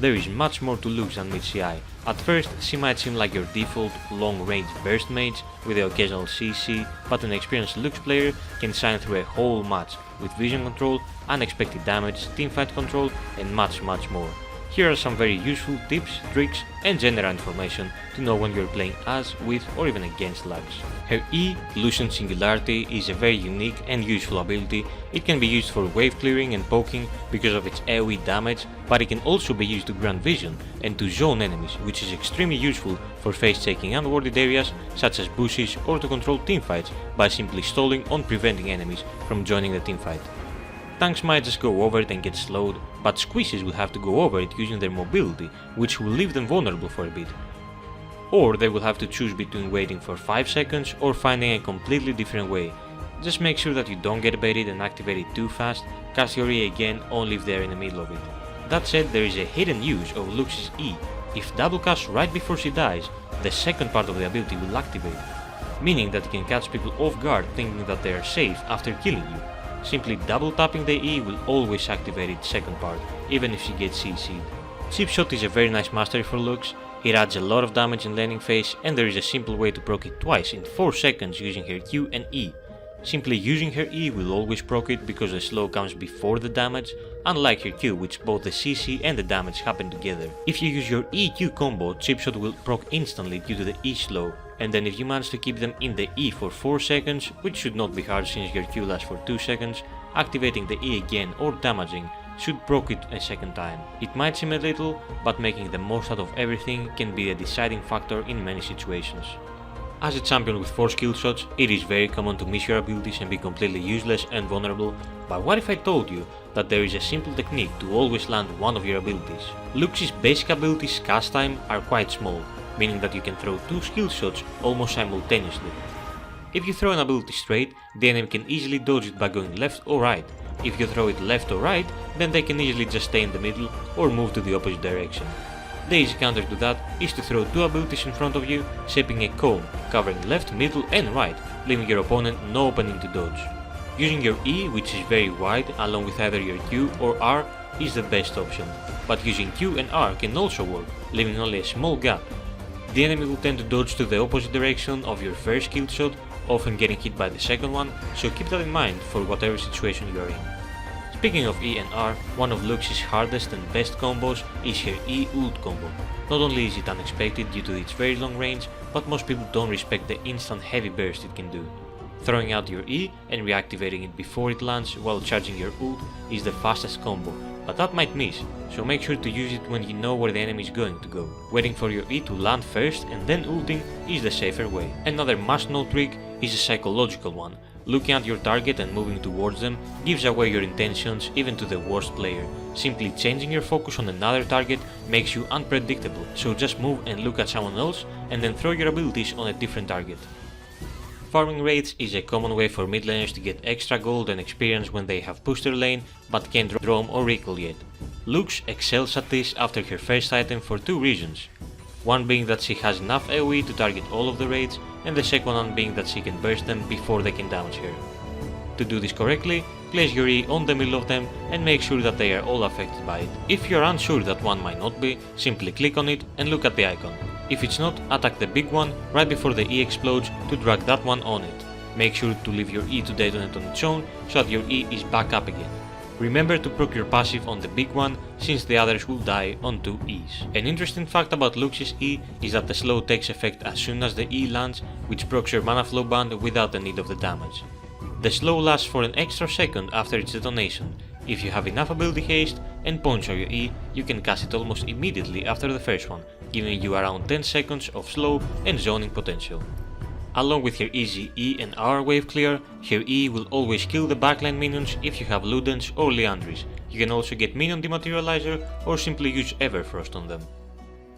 there is much more to Lux than meets the eye. At first, she might seem like your default long-range burst mage with the occasional CC, but an experienced Lux player can shine through a whole match with vision control, unexpected damage, teamfight control and much more. Here are some very useful tips, tricks and general information to know when you're playing as, with or even against Lux. Her E, Lucian Singularity, is a very unique and useful ability. It can be used for wave clearing and poking because of its AoE damage, but it can also be used to grant vision and to zone enemies, which is extremely useful for face-checking unwarded areas such as bushes or to control teamfights by simply stalling on preventing enemies from joining the teamfight. Tanks might just go over it and get slowed, but squishes will have to go over it using their mobility, which will leave them vulnerable for a bit. Or they will have to choose between waiting for 5 seconds or finding a completely different way. Just make sure that you don't get baited and activate it too fast, cast your E again only if they are in the middle of it. That said, there is a hidden use of Lux's E. If double cast right before she dies, the second part of the ability will activate, meaning that you can catch people off guard thinking that they are safe after killing you. Simply double tapping the E will always activate its second part, even if she gets CC'd. Chip Shot is a very nice mastery for Lux. It adds a lot of damage in landing phase, and there is a simple way to proc it twice in 4 seconds using her Q and E. Simply using her E will always proc it because the slow comes before the damage, unlike her Q which both the CC and the damage happen together. If you use your EQ combo, Chip Shot will proc instantly due to the E slow, and then if you manage to keep them in the E for 4 seconds, which should not be hard since your Q lasts for 2 seconds, activating the E again or damaging should proc it a second time. It might seem a little, but making the most out of everything can be a deciding factor in many situations. As a champion with 4 skill shots, it is very common to miss your abilities and be completely useless and vulnerable, but what if I told you that there is a simple technique to always land one of your abilities? Lux's basic abilities cast time are quite small, meaning that you can throw 2 skill shots almost simultaneously. If you throw an ability straight, the enemy can easily dodge it by going left or right. If you throw it left or right, then they can easily just stay in the middle or move to the opposite direction. The easy counter to that is to throw 2 abilities in front of you, shaping a cone, covering left, middle and right, leaving your opponent no opening to dodge. Using your E, which is very wide, along with either your Q or R, is the best option, but using Q and R can also work, leaving only a small gap. The enemy will tend to dodge to the opposite direction of your first skill shot, often getting hit by the second one, so keep that in mind for whatever situation you are in. Speaking of E and R, one of Lux's hardest and best combos is her E ult combo. Not only is it unexpected due to its very long range, but most people don't respect the instant heavy burst it can do. Throwing out your E and reactivating it before it lands while charging your ult is the fastest combo, but that might miss, so make sure to use it when you know where the enemy is going to go. Waiting for your E to land first and then ulting is the safer way. Another must-know trick is a psychological one. Looking at your target and moving towards them gives away your intentions even to the worst player. Simply changing your focus on another target makes you unpredictable, so just move and look at someone else and then throw your abilities on a different target. Farming raids is a common way for mid laners to get extra gold and experience when they have pushed their lane but can't roam or recall yet. Lux excels at this after her first item for 2 reasons. One being that she has enough AoE to target all of the raids, and the second one being that she can burst them before they can damage her. To do this correctly, place your E on the middle of them and make sure that they are all affected by it. If you are unsure that one might not be, simply click on it and look at the icon. If it's not, attack the big one right before the E explodes to drag that one on it. Make sure to leave your E to detonate on its own so that your E is back up again. Remember to proc your passive on the big one, since the others will die on 2 E's. An interesting fact about Lux's E is that the slow takes effect as soon as the E lands, which procs your mana flow band without the need of the damage. The slow lasts for an extra second after its detonation. If you have enough ability haste and points on your E, you can cast it almost immediately after the first one, giving you around 10 seconds of slow and zoning potential. Along with her easy E and R wave clear, her E will always kill the backline minions if you have Ludens or Liandry's. You can also get minion dematerializer or simply use Everfrost on them.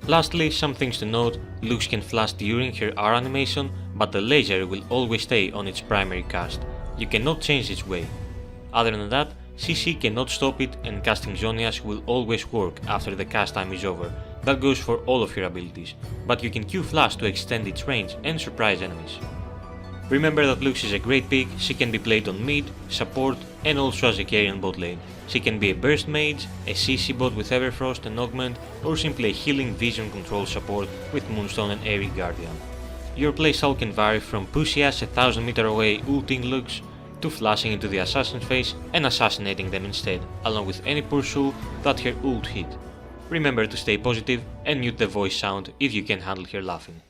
Lastly, some things to note: Lux can flash during her R animation, but the laser will always stay on its primary cast. You cannot change its way. Other than that, CC cannot stop it, and casting Zhonya's will always work after the cast time is over. That goes for all of your abilities, but you can Q flash to extend its range and surprise enemies. Remember that Lux is a great pick, she can be played on mid, support and also as a carry on bot lane. She can be a burst mage, a CC bot with Everfrost and Augment, or simply a healing vision control support with Moonstone and Airy Guardian. Your playstyle can vary from pushy as 1000 meter away ulting Lux to flashing into the assassin's face and assassinating them instead, along with any pursuit that her ult hit. Remember to stay positive and mute the voice sound if you can handle her laughing.